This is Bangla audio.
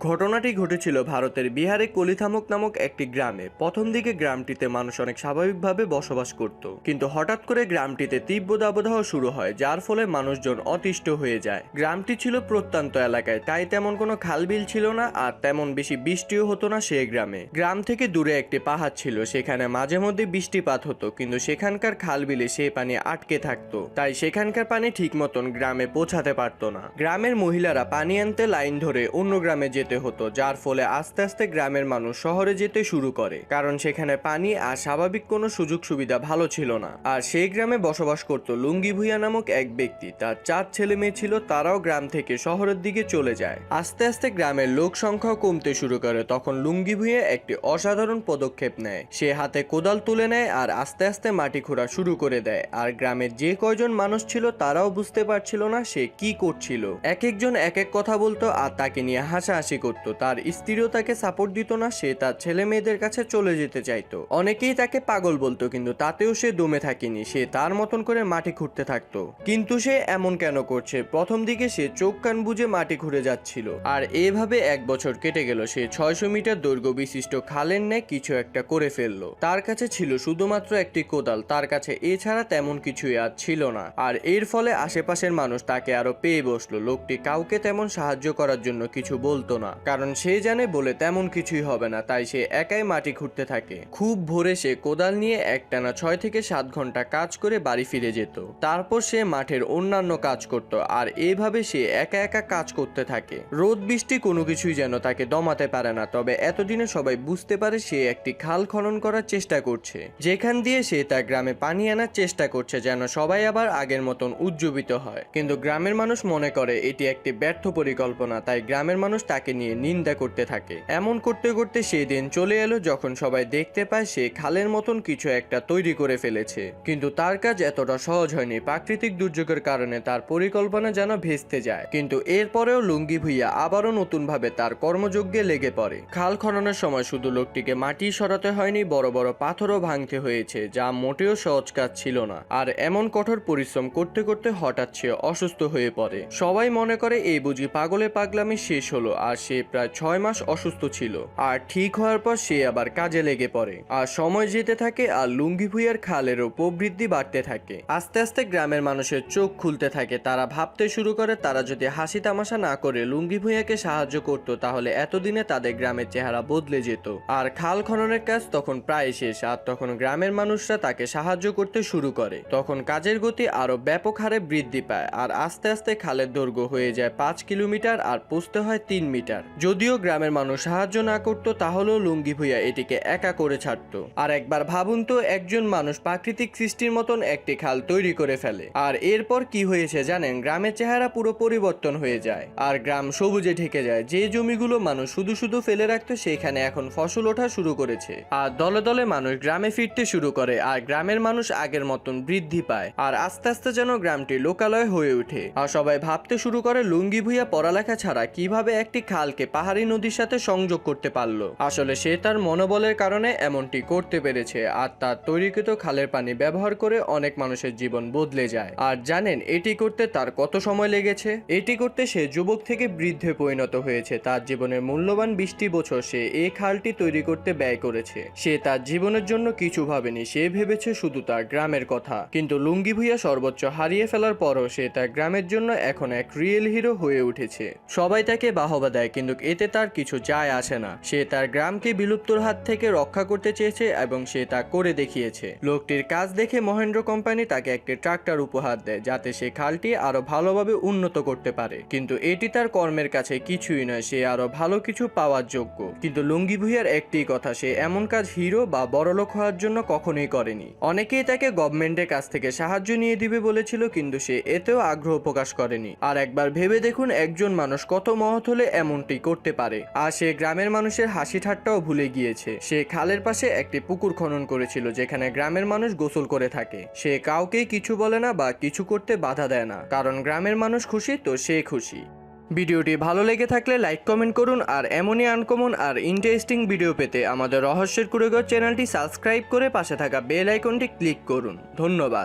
ঘটনাটি ঘটেছিল ভারতের বিহারে কলিথামক নামক একটি গ্রামে। প্রথম দিকে গ্রামটিতে মানুষ অনেক স্বাভাবিকভাবে বসবাস করত, কিন্তু হঠাৎ করে গ্রামটিতে তীব্র দাবদাহ শুরু হয়, যার ফলে মানুষজন অতিষ্ঠ হয়ে যায়। গ্রামটি ছিল প্রত্যন্ত এলাকায়, তাই তেমন কোনো খালবিল ছিল না, আর তেমন বেশি বৃষ্টিও হতো না সেই গ্রামে। গ্রাম থেকে দূরে একটি পাহাড় ছিল, সেখানে মাঝে মধ্যে বৃষ্টিপাত হতো, কিন্তু সেখানকার খালবিলে সেই পানি আটকে থাকতো, তাই সেখানকার পানি ঠিক মতন গ্রামে পৌঁছাতে পারতো না। গ্রামের মহিলারা পানি আনতে লাইন ধরে অন্য গ্রামে যেতে হতো, যার ফলে আস্তে আস্তে গ্রামের মানুষ শহরে যেতে শুরু করে, কারণ সেখানে পানি আর স্বাভাবিক কোনো সুযোগ সুবিধা ভালো ছিল না। আর সেই গ্রামে বসবাস করত লুঙ্গি ভুইয়া নামক এক ব্যক্তি। তার 4 ছেলে মেয়ে ছিল, তারাও গ্রাম থেকে শহরের দিকে চলে যায়। আস্তে আস্তে গ্রামের লোক সংখ্যাও কমতে শুরু করে। তখন লুঙ্গি ভুইয়া একটি অসাধারণ পদক্ষেপ নেয়। সে হাতে কোদাল তুলে নেয় আর আস্তে আস্তে মাটি খোঁড়া শুরু করে দেয়। আর গ্রামের যে কয়জন মানুষ ছিল তারাও বুঝতে পারছিল না সে কি করছিল। এক একজন এক এক কথা বলতো আর তাকে নিয়ে হাসাহাসি করতো। তার স্ত্রীও তাকে সাপোর্ট দিত না, সে তার ছেলে মেয়েদের কাছে চলে যেতে চাইতো। অনেকেই তাকে পাগল বলতো, কিন্তু তাতেও সে দমে থাকেনি। সে তার মতন করে মাটি খুঁড়তে থাকতো। কিন্তু সে এমন কেন করছে? প্রথম দিকে সে চোখ কান বুজে মাটি খুঁড়ে যাচ্ছিল, আর এভাবে 1 বছর কেটে গেল। সে 600 মিটার দৈর্ঘ্য বিশিষ্ট খালের ন্যায় কিছু একটা করে ফেললো। তার কাছে ছিল শুধুমাত্র একটি কোদাল, তার কাছে এছাড়া তেমন কিছুই আর ছিল না। আর এর ফলে আশেপাশের মানুষ তাকে আরো পেয়ে বসলো। লোকটি কাউকে তেমন সাহায্য করার জন্য কিছু বলতো না, কারণ সে জানে বলে তেমন কিছুই হবে না, তাই সে একাই মাটি খুঁড়তে থাকে। খুব ভোরে সে কোদাল নিয়ে একটানা 6 থেকে 7 ঘন্টা কাজ করে বাড়ি ফিরে যেত। তারপর সে মাঠের অন্যান্য কাজ করত, আর এইভাবে সে একা একা কাজ করতে থাকে। রোদ বৃষ্টি কোনো কিছুই যেন তাকে দমাতে পারে না। তবে এতদিনে সবাই বুঝতে পারে সে একটি খাল খনন করার চেষ্টা করছে, যেখান দিয়ে সে তার গ্রামে পানি আনার চেষ্টা করছে, যেন সবাই আবার আগের মতন উজ্জীবিত হয়। কিন্তু গ্রামের মানুষ মনে করে এটি একটি ব্যর্থ পরিকল্পনা, তাই গ্রামের মানুষ তাকে নিয়ে নিন্দা করতে থাকে। এমন করতে করতে সেই দিন চলে এলো যখন সবাই দেখতে পায় সে খালের মতন কিছু একটা তৈরি করে ফেলেছে। কিন্তু তার কাজ এতটা সহজ হয়নি। প্রাকৃতিক দুর্যোগের কারণে তার পরিকল্পনা যেন ভেস্তে যায়। কিন্তু এরপরেও লুঙ্গি ভুইয়া আবারও নতুনভাবে তার কর্মযজ্ঞে লেগে পড়ে। খাল খননের সময় শুধু লোকটিকে মাটি সরাতে হয়নি, বড় বড় পাথরও ভাঙতে হয়েছে, যা মোটেও সহজ কাজ ছিল না। আর এমন কঠোর পরিশ্রম করতে করতে হঠাৎ সে অসুস্থ হয়ে পড়ে। সবাই মনে করে এই বুঝি পাগলের পাগলামি শেষ হলো। আর সে প্রায় 6 মাস অসুস্থ ছিল। আর ঠিক হওয়ার পর সে আবার কাজে লেগে পড়ে। আর সময় যেতে থাকে, আর লুঙ্গি ভুইয়ার খালেরও প্রবৃদ্ধি বাড়তে থাকে। আস্তে আস্তে গ্রামের মানুষের চোখ খুলতে থাকে। তারা ভাবতে শুরু করে তারা যদি হাসি তামাশা না করে লুঙ্গি ভুইয়াকে সাহায্য করত, তাহলে এতদিনে তাদের গ্রামের চেহারা বদলে যেত। আর খাল খননের কাজ তখন প্রায় শেষ। আর তখন গ্রামের মানুষরা তাকে সাহায্য করতে শুরু করে। তখন কাজের গতি আরো ব্যাপক হারে বৃদ্ধি পায়, আর আস্তে আস্তে খালের দৈর্ঘ্য হয়ে যায় 5 কিলোমিটার আর পৌঁছতে হয় 3 মিটার। যদিও গ্রামের মানুষ সাহায্য না করতো, তাহলেও লুঙ্গি ভুইয়া এটিকে একা করে ছাড়তো। আর একবার ভাবুন তো, একজন মানুষ প্রাকৃতিক সৃষ্টির মতন একটি খাল তৈরি করে ফেলে। আর এরপর কি হয়েছে জানেন? গ্রামের চেহারা পুরো পরিবর্তন হয়ে যায়, আর গ্রাম সবুজে ঢেকে যায়। যে জমিগুলো মানুষ শুধু শুধু ফেলে রাখতো, সেখানে এখন ফসল ওঠা শুরু করেছে। আর দলে দলে মানুষ গ্রামে ফিরতে শুরু করে, আর গ্রামের মানুষ আগের মতন বৃদ্ধি পায়। আর আস্তে আস্তে যেন গ্রামটি লোকালয় হয়ে ওঠে। আর সবাই ভাবতে শুরু করে লুঙ্গি ভুইয়া পড়ালেখা ছাড়া কিভাবে একটি খালকে পাহাড়ি নদীর সাথে সংযোগ করতে পারলো। আসলে সে তার মনোবলের কারণে এমনটি করতে পেরেছে। আর তার তৈরিকৃত খালের পানি ব্যবহার করে অনেক মানুষের জীবন বদলে যায়। আর জানেন এটি করতে তার কত সময় লেগেছে? এটি করতে সে যুবক থেকে বৃদ্ধে পরিণত হয়েছে। তার জীবনের মূল্যবান 20টি বছর সে এই খালটি তৈরি করতে ব্যয় করেছে। সে তার জীবনের জন্য কিছু ভাবেনি, সে ভেবেছে শুধু তার গ্রামের কথা। কিন্তু লুঙ্গি ভুইয়া সর্বোচ্চ হারিয়ে ফেলার পরও সে তার গ্রামের জন্য এখন এক রিয়েল হিরো হয়ে উঠেছে। সবাই তাকে বাহবা দেয়, কিন্তু এতে তার কিছু যায় আসে না। সে তার গ্রামকে বিলুপ্তর হাত থেকে রক্ষা করতে চেয়েছে, এবং সে তা করে দেখিয়েছে। লোকটির কাজ দেখে মহেন্দ্র কোম্পানি তাকে একটি ট্রাক্টর উপহার দেয়, যাতে সে খালটি আরো ভালোভাবে উন্নত করতে পারে। কিন্তু এটি তার কর্মের কাছে কিছুই নয়, সে আরো ভালো কিছু পাওয়ার যোগ্য। কিন্তু লুঙ্গি ভুইয়ার একটি কথা, সে এমন কাজ হিরো বা বড়লোক হওয়ার জন্য কখনোই করেনি। অনেকেই তাকে গভর্নমেন্টের কাছ থেকে সাহায্য নিয়ে দিবে বলেছিল, কিন্তু সে এতেও আগ্রহ প্রকাশ করেনি। আর একবার ভেবে দেখুন, একজন মানুষ কত মহৎ হলে এমনটি করতে পারে। আর সে গ্রামের মানুষের হাসি ঠাট্টাও ভুলে গিয়েছে। সে খালের পাশে একটি পুকুর খনন করেছিল, যেখানে গ্রামের মানুষ গোসল করে থাকে। সে কাউকেই কিছু বলে না বা কিছু করতে বাধা দেয় না, কারণ গ্রামের মানুষ খুশি তো সে খুশি। ভিডিওটি ভালো লেগে থাকলে লাইক কমেন্ট করুন, আর এমনই আনকমন আর ইন্টারেস্টিং ভিডিও পেতে আমাদের রহস্যের কুড়েঘর চ্যানেলটি সাবস্ক্রাইব করে পাশে থাকা বেল আইকনটি ক্লিক করুন। ধন্যবাদ।